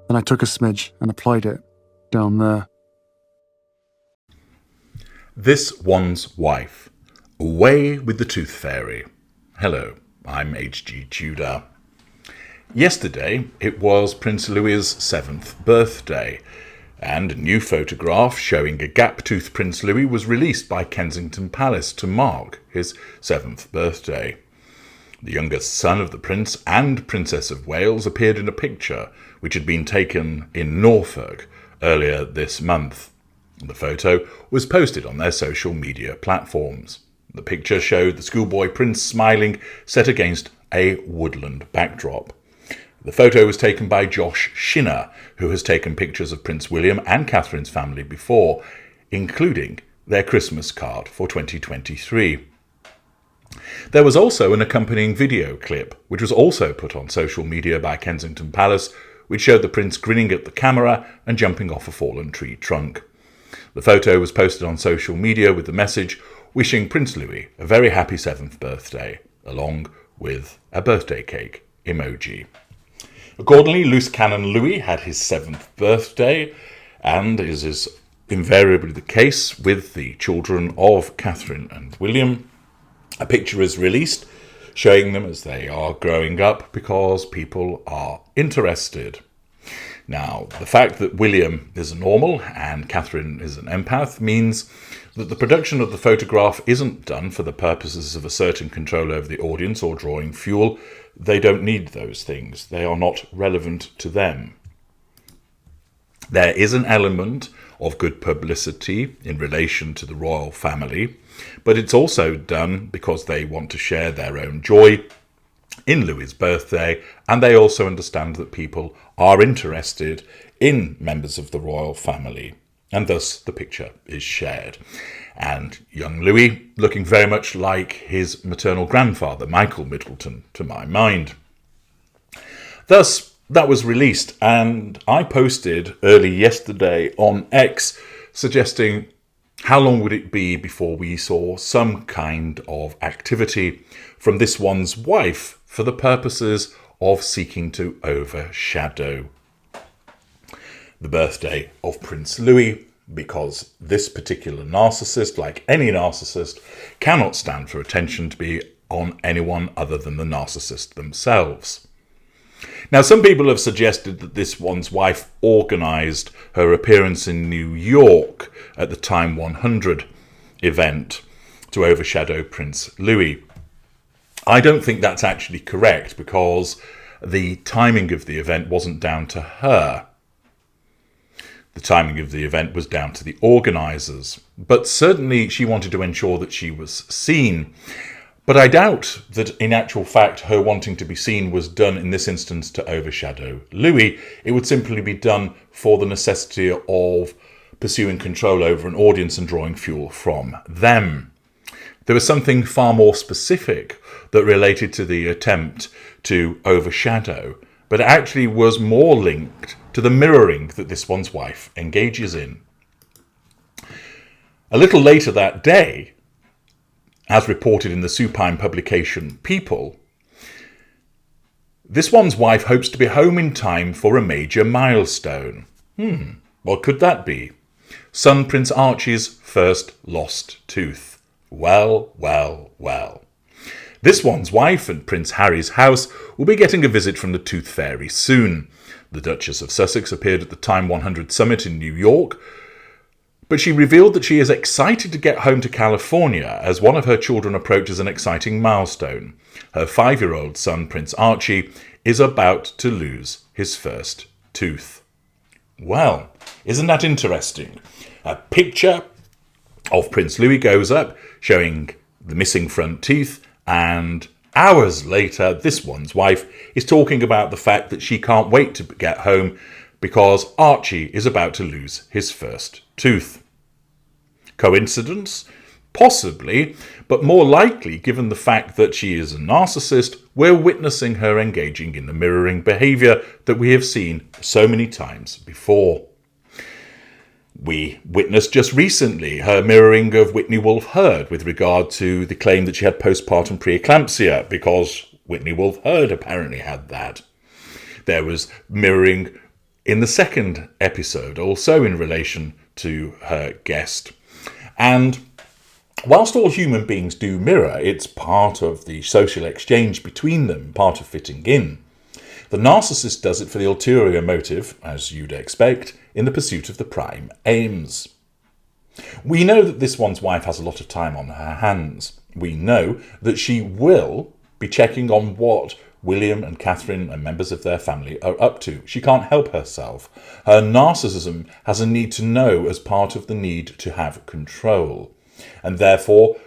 Then I took a smidge and applied it down there. This One's Wife. Away with the Tooth Fairy. Hello, I'm H.G. Tudor. Yesterday it was Prince Louis's 7th birthday, and a new photograph showing a gap-toothed Prince Louis was released by Kensington Palace to mark his 7th birthday. The youngest son of the Prince and Princess of Wales appeared in a picture which had been taken in Norfolk earlier this month. The photo was posted on their social media platforms. The picture showed the schoolboy prince smiling, set against a woodland backdrop. The photo was taken by Josh Shinner, who has taken pictures of Prince William and Catherine's family before, including their Christmas card for 2023. There was also an accompanying video clip, which was also put on social media by Kensington Palace, which showed the prince grinning at the camera and jumping off a fallen tree trunk. The photo was posted on social media with the message wishing Prince Louis a very happy 7th birthday, along with a birthday cake emoji. Accordingly, Loose Cannon Louis had his 7th birthday, and as is invariably the case with the children of Catherine and William, a picture is released showing them as they are growing up because people are interested. Now, the fact that William is a normal and Catherine is an empath means that the production of the photograph isn't done for the purposes of asserting control over the audience or drawing fuel. They don't need those things. They are not relevant to them. There is an element of good publicity in relation to the royal family, but it's also done because they want to share their own joy in Louis's birthday, and they also understand that people are interested in members of the royal family, and thus the picture is shared. And young Louis looking very much like his maternal grandfather, Michael Middleton, to my mind. Thus, that was released, and I posted early yesterday on X suggesting how long would it be before we saw some kind of activity from this one's wife for the purposes of seeking to overshadow the birthday of Prince Louis, because this particular narcissist, like any narcissist, cannot stand for attention to be on anyone other than the narcissist themselves. Now, some people have suggested that this one's wife organised her appearance in New York at the Time 100 event to overshadow Prince Louis. I don't think that's actually correct, because the timing of the event wasn't down to her. The timing of the event was down to the organisers, but certainly she wanted to ensure that she was seen. But I doubt that in actual fact her wanting to be seen was done in this instance to overshadow Louis. It would simply be done for the necessity of pursuing control over an audience and drawing fuel from them. There was something far more specific that related to the attempt to overshadow, but actually was more linked to the mirroring that this one's wife engages in. A little later that day, as reported in the supine publication People, this one's wife hopes to be home in time for a major milestone. What could that be? Son Prince Archie's first lost tooth. Well, well, well. This one's wife and Prince Harry's house will be getting a visit from the Tooth Fairy soon. The Duchess of Sussex appeared at the Time 100 summit in New York, but she revealed that she is excited to get home to California as one of her children approaches an exciting milestone. Her 5-year-old son, Prince Archie, is about to lose his first tooth. Well, isn't that interesting? A picture of Prince Louis goes up showing the missing front teeth, and hours later, this one's wife is talking about the fact that she can't wait to get home because Archie is about to lose his first tooth. Coincidence? Possibly, but more likely, given the fact that she is a narcissist, we're witnessing her engaging in the mirroring behaviour that we have seen so many times before. We witnessed just recently her mirroring of Whitney Wolfe Herd with regard to the claim that she had postpartum preeclampsia, because Whitney Wolfe Herd apparently had that. There was mirroring in the second episode, also in relation to her guest. And whilst all human beings do mirror, it's part of the social exchange between them, part of fitting in. The narcissist does it for the ulterior motive, as you'd expect, in the pursuit of the prime aims. We know that this one's wife has a lot of time on her hands. We know that she will be checking on what William and Catherine and members of their family are up to. She can't help herself. Her narcissism has a need to know as part of the need to have control. And therefore,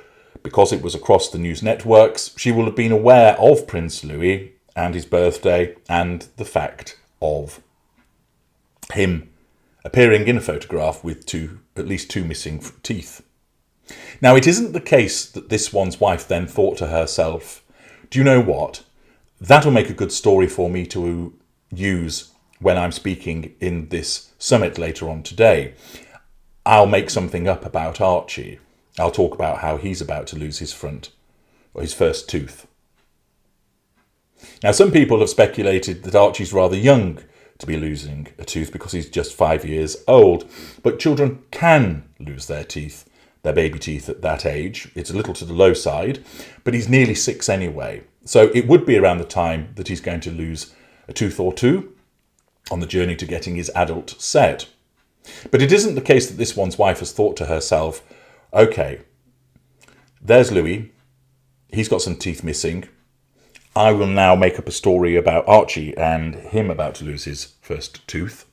because it was across the news networks, she will have been aware of Prince Louis and his birthday and the fact of him appearing in a photograph with at least two missing teeth. Now, it isn't the case that this one's wife then thought to herself, do you know what? That'll make a good story for me to use when I'm speaking in this summit later on today. I'll make something up about Archie. I'll talk about how he's about to lose his first tooth. Now, some people have speculated that Archie's rather young to be losing a tooth because he's just 5 years old. But children can lose their teeth, their baby teeth at that age. It's a little to the low side, but he's nearly 6 anyway. So it would be around the time that he's going to lose a tooth or two on the journey to getting his adult set. But it isn't the case that this one's wife has thought to herself, okay, there's Louis, he's got some teeth missing. I will now make up a story about Archie and him about to lose his first tooth.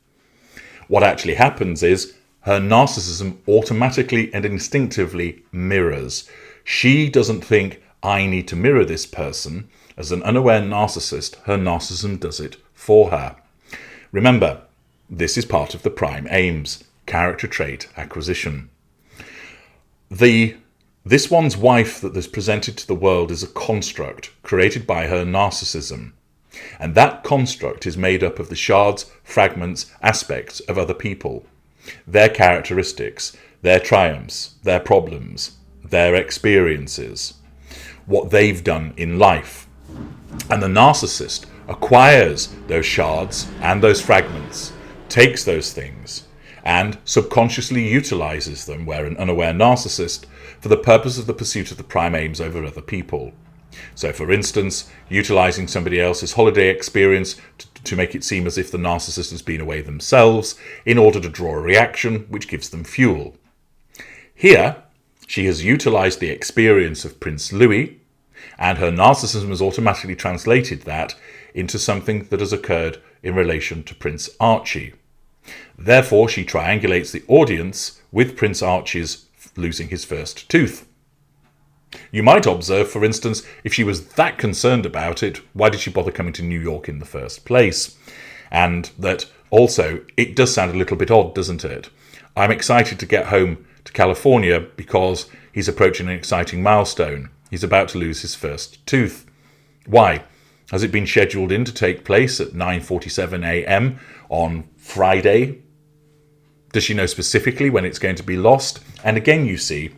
What actually happens is her narcissism automatically and instinctively mirrors. She doesn't think, I need to mirror this person. As an unaware narcissist, her narcissism does it for her. Remember, this is part of the prime aims, character trait acquisition. This one's wife that is presented to the world is a construct created by her narcissism. And that construct is made up of the shards, fragments, aspects of other people. Their characteristics, their triumphs, their problems, their experiences, what they've done in life. And the narcissist acquires those shards and those fragments, takes those things, and subconsciously utilizes them, where an unaware narcissist, for the purpose of the pursuit of the prime aims over other people. So, for instance, utilizing somebody else's holiday experience to make it seem as if the narcissist has been away themselves in order to draw a reaction which gives them fuel. Here, she has utilized the experience of Prince Louis, and her narcissism has automatically translated that into something that has occurred in relation to Prince Archie. Therefore, she triangulates the audience with Prince Archie's losing his first tooth. You might observe, for instance, if she was that concerned about it, why did she bother coming to New York in the first place? And that also, it does sound a little bit odd, doesn't it? I'm excited to get home to California because he's approaching an exciting milestone. He's about to lose his first tooth. Why? Has it been scheduled in to take place at 9:47 a.m. on Friday? Does she know specifically when it's going to be lost? And again, you see,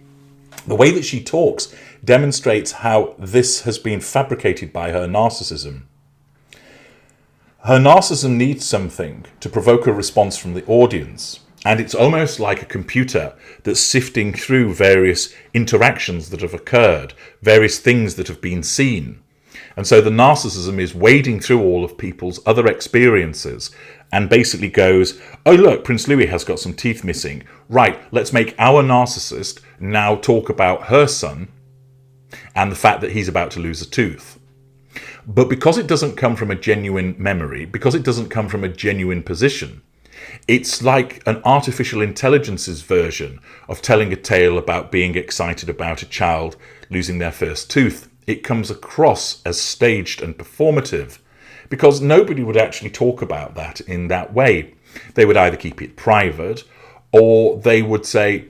the way that she talks demonstrates how this has been fabricated by her narcissism. Her narcissism needs something to provoke a response from the audience. And it's almost like a computer that's sifting through various interactions that have occurred, various things that have been seen. And so the narcissism is wading through all of people's other experiences and basically goes, oh look, Prince Louis has got some teeth missing. Right, let's make our narcissist now talk about her son and the fact that he's about to lose a tooth. But because it doesn't come from a genuine memory, because it doesn't come from a genuine position, it's like an artificial intelligence's version of telling a tale about being excited about a child losing their first tooth. It comes across as staged and performative because nobody would actually talk about that in that way. They would either keep it private or they would say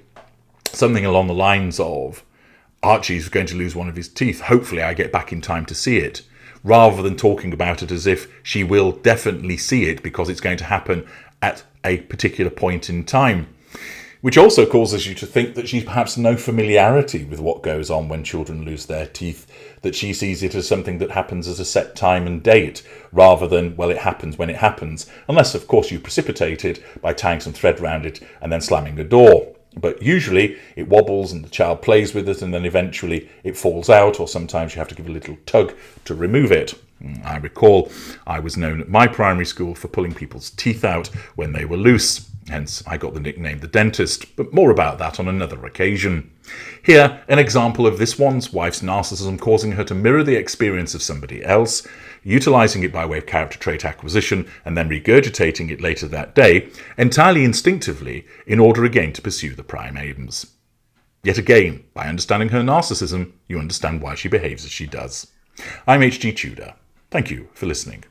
something along the lines of, Archie's going to lose one of his teeth. Hopefully I get back in time to see it, rather than talking about it as if she will definitely see it because it's going to happen at a particular point in time. which also causes you to think that she's perhaps no familiarity with what goes on when children lose their teeth, that she sees it as something that happens at a set time and date, rather than, well, it happens when it happens, unless, of course, you precipitate it by tying some thread around it and then slamming a door. But usually it wobbles and the child plays with it, and then eventually it falls out, or sometimes you have to give a little tug to remove it. I recall I was known at my primary school for pulling people's teeth out when they were loose. Hence, I got the nickname the dentist, but more about that on another occasion. Here, an example of this one's wife's narcissism causing her to mirror the experience of somebody else, utilising it by way of character trait acquisition and then regurgitating it later that day, entirely instinctively, in order again to pursue the prime aims. Yet again, by understanding her narcissism, you understand why she behaves as she does. I'm H.G. Tudor. Thank you for listening.